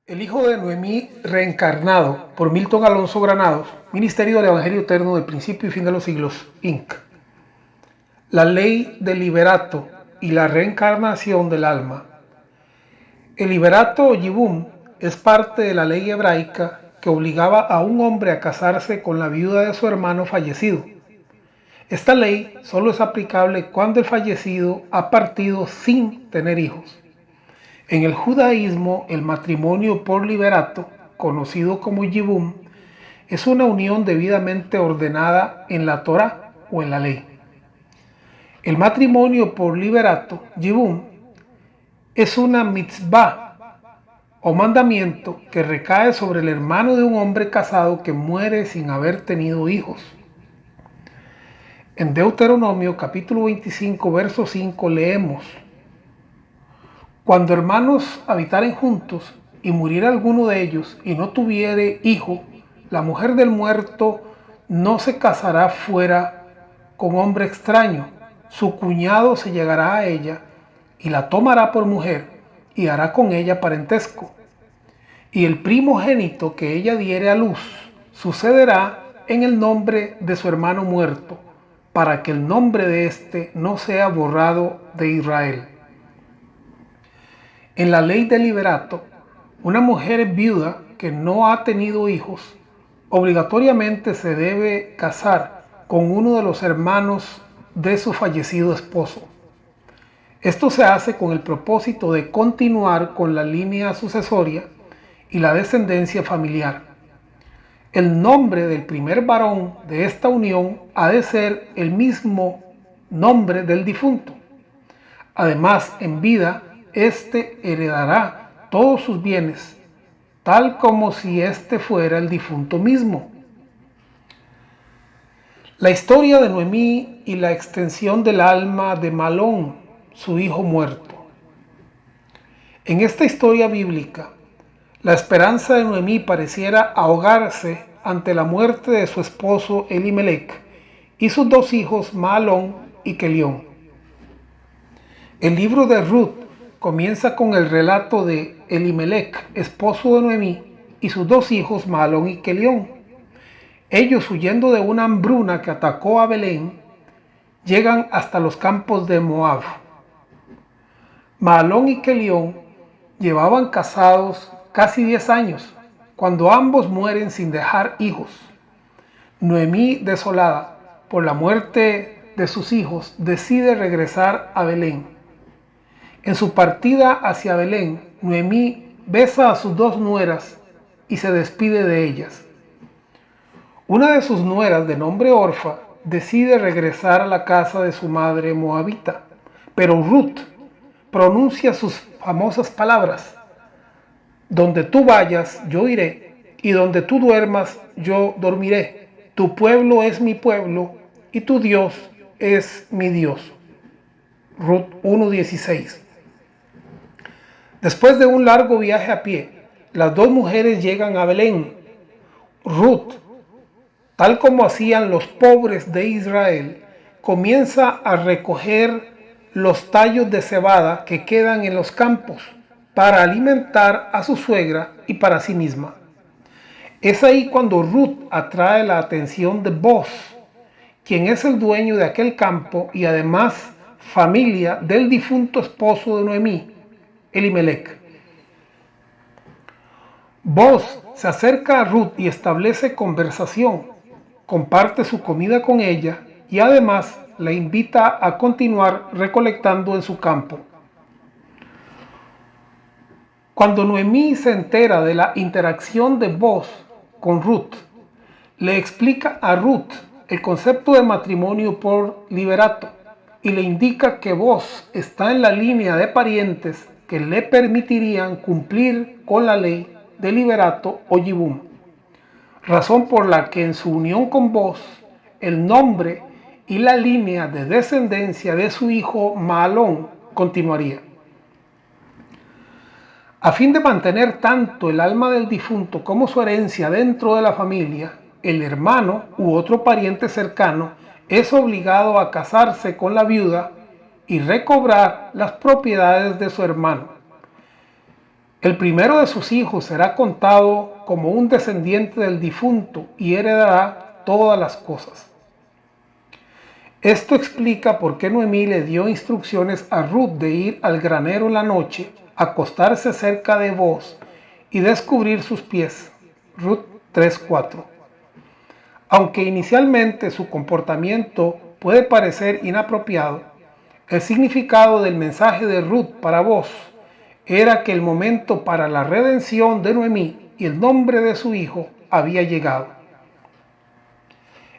El hijo de Noemí reencarnado por Milton Alonso Granados, Ministerio del Evangelio Eterno del Principio y Fin de los Siglos, Inc. La ley del liberato y la reencarnación del alma. El liberato o yibum es parte de la ley hebraica que obligaba a un hombre a casarse con la viuda de su hermano fallecido. Esta ley solo es aplicable cuando el fallecido ha partido sin tener hijos. En el judaísmo, el matrimonio por liberato, conocido como yibum, es una unión debidamente ordenada en la Torá o en la ley. El matrimonio por liberato, yibum, es una mitzvah o mandamiento que recae sobre el hermano de un hombre casado que muere sin haber tenido hijos. En Deuteronomio capítulo 25, verso 5 leemos: Cuando hermanos habitaren juntos y muriera alguno de ellos y no tuviere hijo, la mujer del muerto no se casará fuera con hombre extraño. Su cuñado se llegará a ella y la tomará por mujer y hará con ella parentesco. Y el primogénito que ella diere a luz sucederá en el nombre de su hermano muerto, para que el nombre de éste no sea borrado de Israel. En la ley del liberato, una mujer viuda que no ha tenido hijos obligatoriamente se debe casar con uno de los hermanos de su fallecido esposo. Esto se hace con el propósito de continuar con la línea sucesoria y la descendencia familiar. El nombre del primer varón de esta unión ha de ser el mismo nombre del difunto. Además, en vida, éste heredará todos sus bienes, tal como si éste fuera el difunto mismo. La historia de Noemí y la extensión del alma de Malón, su hijo muerto. En esta historia bíblica, la esperanza de Noemí pareciera ahogarse ante la muerte de su esposo Elimelech y sus dos hijos Mahlón y Kelión. El libro de Ruth comienza con el relato de Elimelech, esposo de Noemí, y sus dos hijos Mahlón y Kelión. Ellos, huyendo de una hambruna que atacó a Belén, llegan hasta los campos de Moab. Mahlón y Kelión llevaban casados casi 10 años, cuando ambos mueren sin dejar hijos. Noemí, desolada por la muerte de sus hijos, decide regresar a Belén. En su partida hacia Belén, Noemí besa a sus dos nueras y se despide de ellas. Una de sus nueras, de nombre Orfa, decide regresar a la casa de su madre moabita, pero Ruth pronuncia sus famosas palabras: donde tú vayas, yo iré, y donde tú duermas, yo dormiré. Tu pueblo es mi pueblo, y tu Dios es mi Dios. Ruth 1:16. Después de un largo viaje a pie, las dos mujeres llegan a Belén. Ruth, tal como hacían los pobres de Israel, comienza a recoger los tallos de cebada que quedan en los campos para alimentar a su suegra y para sí misma. Es ahí cuando Ruth atrae la atención de Boz, quien es el dueño de aquel campo y además familia del difunto esposo de Noemí, Elimelech. Boz se acerca a Ruth y establece conversación, comparte su comida con ella y además la invita a continuar recolectando en su campo. Cuando Noemí se entera de la interacción de Boz con Ruth, le explica a Ruth el concepto de matrimonio por liberato y le indica que Boz está en la línea de parientes que le permitirían cumplir con la ley de liberato o yibum, razón por la que en su unión con Boz, el nombre y la línea de descendencia de su hijo Mahlón continuaría. A fin de mantener tanto el alma del difunto como su herencia dentro de la familia, el hermano u otro pariente cercano es obligado a casarse con la viuda y recobrar las propiedades de su hermano. El primero de sus hijos será contado como un descendiente del difunto y heredará todas las cosas. Esto explica por qué Noemí le dio instrucciones a Ruth de ir al granero en la noche, acostarse cerca de Booz y descubrir sus pies. Ruth 3:4. Aunque inicialmente su comportamiento puede parecer inapropiado, el significado del mensaje de Ruth para Booz era que el momento para la redención de Noemí y el nombre de su hijo había llegado.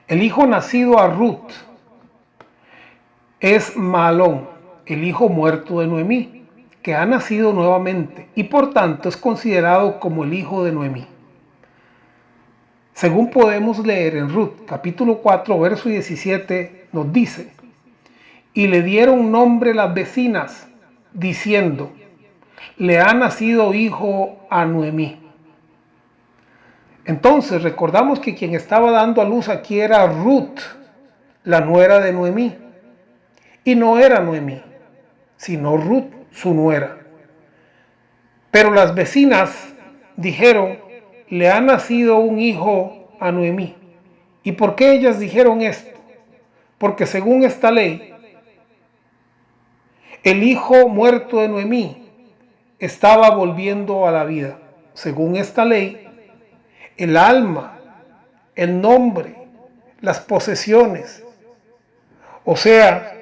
El hijo nacido a Ruth es Mahlón, el hijo muerto de Noemí, que ha nacido nuevamente y por tanto es considerado como el hijo de Noemí. Según podemos leer en Ruth, capítulo 4, verso 17, nos dice: y le dieron nombre las vecinas, diciendo: le ha nacido hijo a Noemí. Entonces recordamos que quien estaba dando a luz aquí era Ruth, la nuera de Noemí. Y no era Noemí, sino Ruth, su nuera. Pero las vecinas dijeron: le ha nacido un hijo a Noemí. ¿Y por qué ellas dijeron esto? Porque según esta ley, el hijo muerto de Noemí estaba volviendo a la vida. Según esta ley, el alma, el nombre, las posesiones. O sea,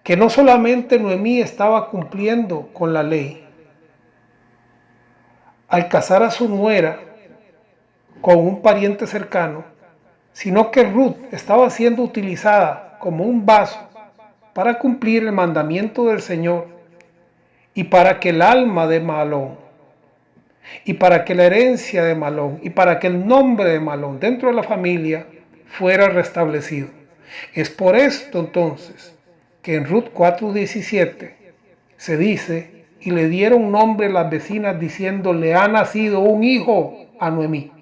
que no solamente Noemí estaba cumpliendo con la ley al casar a su nuera con un pariente cercano, sino que Ruth estaba siendo utilizada como un vaso para cumplir el mandamiento del Señor y para que el alma de Mahlón y para que la herencia de Mahlón y para que el nombre de Mahlón dentro de la familia fuera restablecido. Es por esto entonces que en Ruth 4:17 se dice: y le dieron nombre las vecinas diciendo: le ha nacido un hijo a Noemí.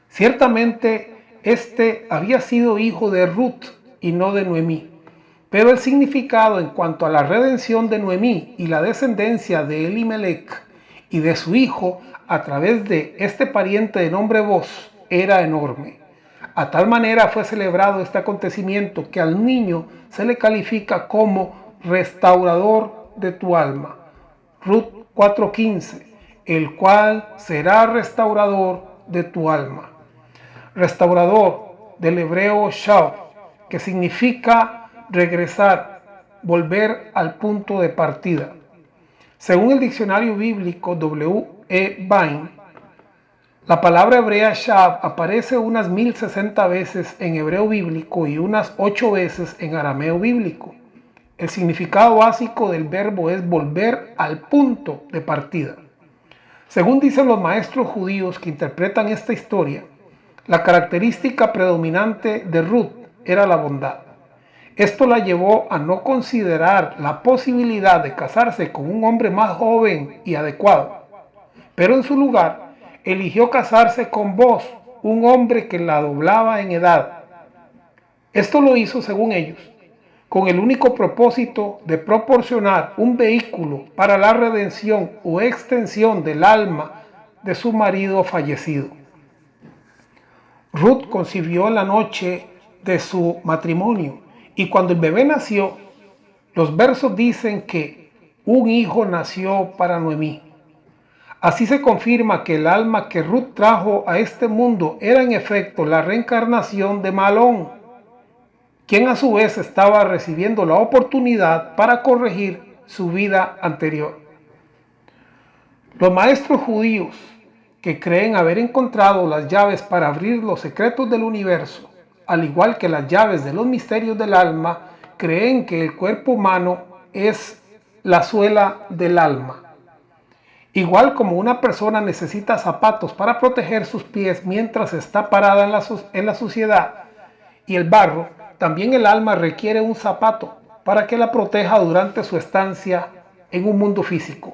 Ciertamente este había sido hijo de Ruth y no de Noemí, pero el significado en cuanto a la redención de Noemí y la descendencia de Elimelech y de su hijo a través de este pariente de nombre Booz era enorme. A tal manera fue celebrado este acontecimiento que al niño se le califica como restaurador de tu alma. Ruth 4:15, el cual será restaurador de tu alma. Restaurador del hebreo shav, que significa regresar, volver al punto de partida. Según el diccionario bíblico W.E. Vine, la palabra hebrea shav aparece unas 1060 veces en hebreo bíblico y unas 8 veces en arameo bíblico. El significado básico del verbo es volver al punto de partida. Según dicen los maestros judíos que interpretan esta historia, la característica predominante de Ruth era la bondad. Esto la llevó a no considerar la posibilidad de casarse con un hombre más joven y adecuado, pero en su lugar eligió casarse con Booz, un hombre que la doblaba en edad. Esto lo hizo, según ellos, con el único propósito de proporcionar un vehículo para la redención o extensión del alma de su marido fallecido. Ruth concibió en la noche de su matrimonio y cuando el bebé nació, los versos dicen que un hijo nació para Noemí. Así se confirma que el alma que Ruth trajo a este mundo era en efecto la reencarnación de Mahlón, quien a su vez estaba recibiendo la oportunidad para corregir su vida anterior. Los maestros judíos que creen haber encontrado las llaves para abrir los secretos del universo, al igual que las llaves de los misterios del alma, creen que el cuerpo humano es la suela del alma. Igual como una persona necesita zapatos para proteger sus pies mientras está parada en la suciedad y el barro, también el alma requiere un zapato para que la proteja durante su estancia en un mundo físico.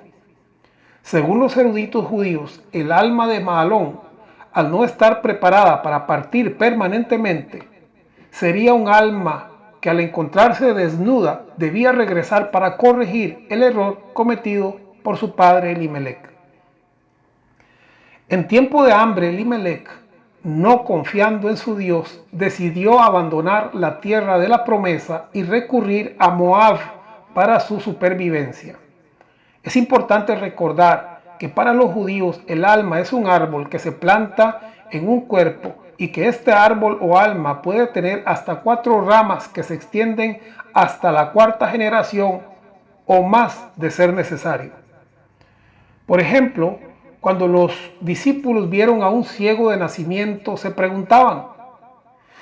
Según los eruditos judíos, el alma de Mahlón, al no estar preparada para partir permanentemente, sería un alma que al encontrarse desnuda debía regresar para corregir el error cometido por su padre Elimelec. En tiempo de hambre, Elimelec, no confiando en su Dios, decidió abandonar la tierra de la promesa y recurrir a Moab para su supervivencia. Es importante recordar que para los judíos el alma es un árbol que se planta en un cuerpo y que este árbol o alma puede tener hasta 4 ramas que se extienden hasta la 4ª generación o más de ser necesario. Por ejemplo, cuando los discípulos vieron a un ciego de nacimiento, se preguntaban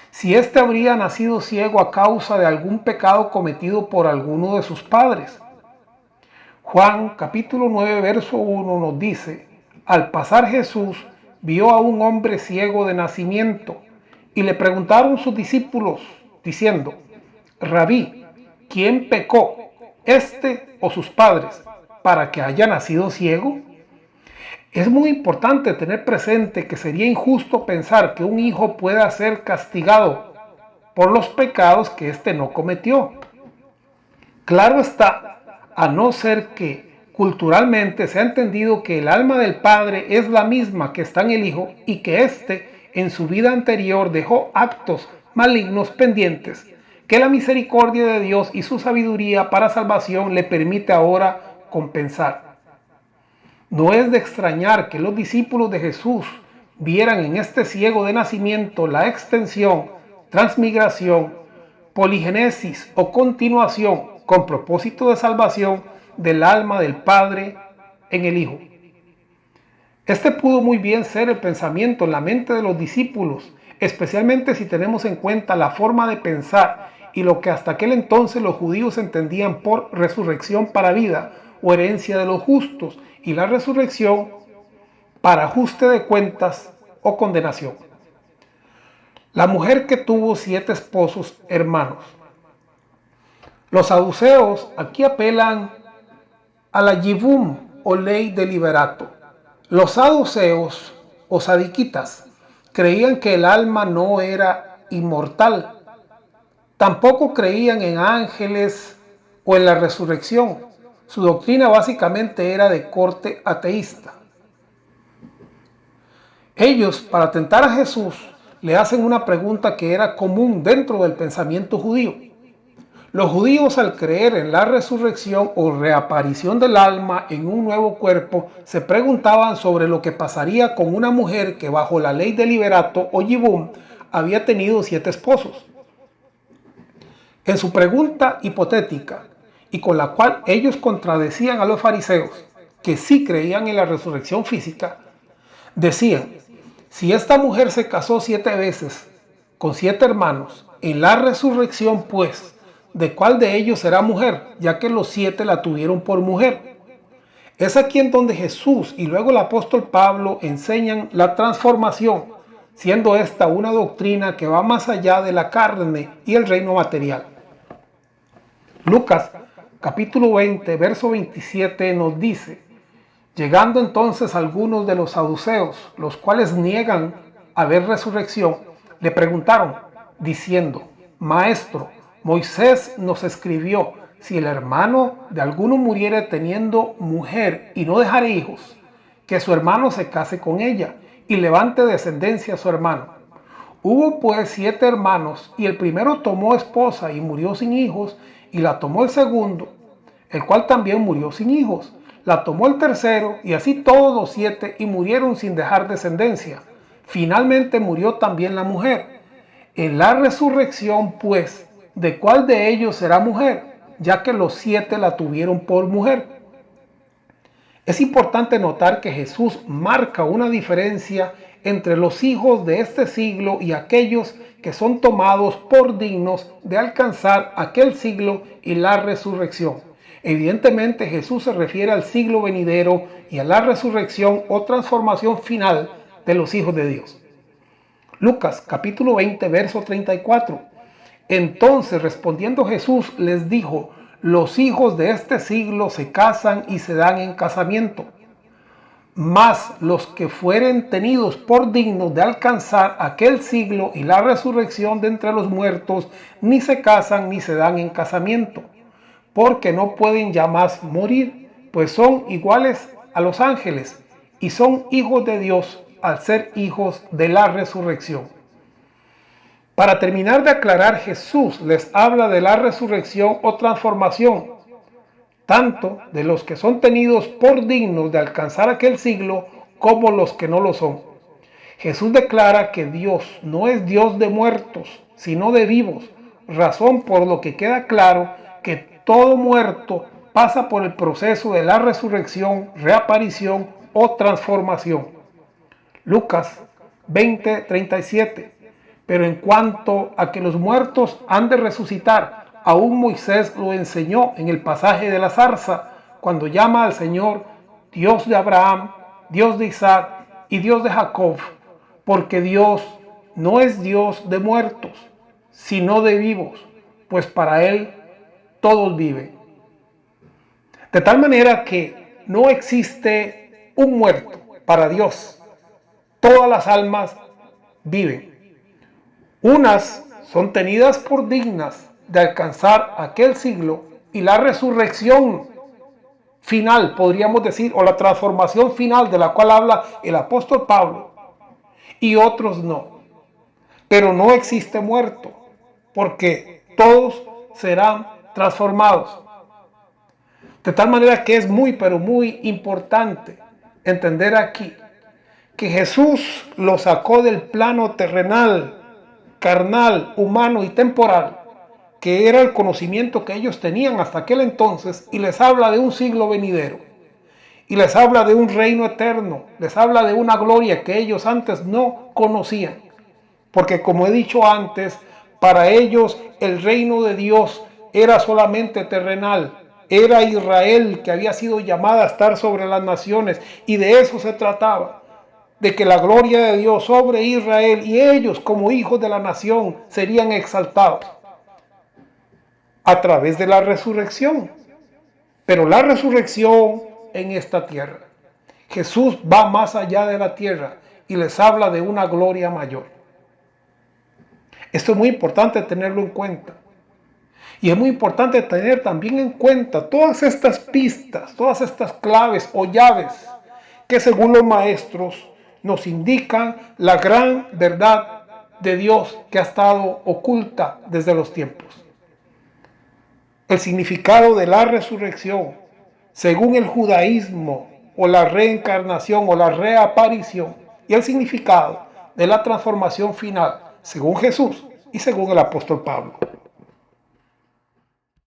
si éste habría nacido ciego a causa de algún pecado cometido por alguno de sus padres. Juan capítulo 9 verso 1 nos dice: al pasar Jesús vio a un hombre ciego de nacimiento y le preguntaron sus discípulos diciendo: Rabí, ¿quién pecó, este o sus padres, para que haya nacido ciego? Es muy importante tener presente que sería injusto pensar que un hijo pueda ser castigado por los pecados que éste no cometió. Claro está, a no ser que culturalmente se ha entendido que el alma del padre es la misma que está en el hijo y que éste en su vida anterior dejó actos malignos pendientes que la misericordia de Dios y su sabiduría para salvación le permite ahora compensar. No es de extrañar que los discípulos de Jesús vieran en este ciego de nacimiento la extensión, transmigración, poligénesis o continuación con propósito de salvación del alma del Padre en el Hijo. Este pudo muy bien ser el pensamiento en la mente de los discípulos, especialmente si tenemos en cuenta la forma de pensar y lo que hasta aquel entonces los judíos entendían por resurrección para vida o herencia de los justos, y la resurrección para ajuste de cuentas o condenación. La mujer que tuvo 7 esposos hermanos. Los saduceos aquí apelan a la yibum o ley de liberato. Los saduceos o sadiquitas creían que el alma no era inmortal. Tampoco creían en ángeles o en la resurrección. Su doctrina básicamente era de corte ateísta. Ellos, para tentar a Jesús, le hacen una pregunta que era común dentro del pensamiento judío. Los judíos, al creer en la resurrección o reaparición del alma en un nuevo cuerpo, se preguntaban sobre lo que pasaría con una mujer que bajo la ley de liberato o yibum había tenido 7 esposos. En su pregunta hipotética, y con la cual ellos contradecían a los fariseos, que sí creían en la resurrección física, decían: si esta mujer se casó 7 veces con 7 hermanos, en la resurrección pues, ¿de cuál de ellos será mujer? Ya que los 7 la tuvieron por mujer. Es aquí en donde Jesús y luego el apóstol Pablo enseñan la transformación, siendo esta una doctrina que va más allá de la carne y el reino material. Lucas capítulo 20, verso 27 nos dice: llegando entonces algunos de los saduceos, los cuales niegan haber resurrección, le preguntaron, diciendo: Maestro, Moisés nos escribió, si el hermano de alguno muriere teniendo mujer y no dejare hijos, que su hermano se case con ella y levante descendencia a su hermano. Hubo pues 7 hermanos, y el primero tomó esposa y murió sin hijos, y la tomó el segundo, el cual también murió sin hijos. La tomó el tercero, y así todos los 7, y murieron sin dejar descendencia. Finalmente murió también la mujer. En la resurrección, pues, ¿de cuál de ellos será mujer? Ya que los 7 la tuvieron por mujer. Es importante notar que Jesús marca una diferencia entre los hijos de este siglo y aquellos que son tomados por dignos de alcanzar aquel siglo y la resurrección. Evidentemente Jesús se refiere al siglo venidero y a la resurrección o transformación final de los hijos de Dios. Lucas capítulo 20 verso 34. Entonces respondiendo Jesús les dijo: los hijos de este siglo se casan y se dan en casamiento, mas los que fueren tenidos por dignos de alcanzar aquel siglo y la resurrección de entre los muertos, ni se casan ni se dan en casamiento, porque no pueden ya más morir, pues son iguales a los ángeles y son hijos de Dios al ser hijos de la resurrección. Para terminar de aclarar, Jesús les habla de la resurrección o transformación, tanto de los que son tenidos por dignos de alcanzar aquel siglo como los que no lo son. Jesús declara que Dios no es Dios de muertos, sino de vivos, razón por lo que queda claro que todo muerto pasa por el proceso de la resurrección, reaparición o transformación. Lucas 20:37. Pero en cuanto a que los muertos han de resucitar, aún Moisés lo enseñó en el pasaje de la zarza, cuando llama al Señor Dios de Abraham, Dios de Isaac y Dios de Jacob, porque Dios no es Dios de muertos, sino de vivos, pues para Él todos viven. De tal manera que no existe un muerto para Dios. Todas las almas viven. Unas son tenidas por dignas de alcanzar aquel siglo y la resurrección final, podríamos decir, o la transformación final de la cual habla el apóstol Pablo, y otros no. Pero no existe muerto, porque todos serán transformados. De tal manera que es muy, pero muy importante entender aquí que Jesús lo sacó del plano terrenal, carnal, humano y temporal, que era el conocimiento que ellos tenían hasta aquel entonces, y les habla de un siglo venidero, y les habla de un reino eterno, les habla de una gloria que ellos antes no conocían, porque como he dicho antes, para ellos el reino de Dios era solamente terrenal, era Israel que había sido llamada a estar sobre las naciones, y de eso se trataba, de que la gloria de Dios sobre Israel y ellos como hijos de la nación serían exaltados a través de la resurrección. Pero la resurrección en esta tierra. Jesús va más allá de la tierra y les habla de una gloria mayor. Esto es muy importante tenerlo en cuenta. Y es muy importante tener también en cuenta todas estas pistas, todas estas claves o llaves que según los maestros nos indican la gran verdad de Dios que ha estado oculta desde los tiempos. El significado de la resurrección, según el judaísmo, o la reencarnación o la reaparición, y el significado de la transformación final, según Jesús y según el apóstol Pablo.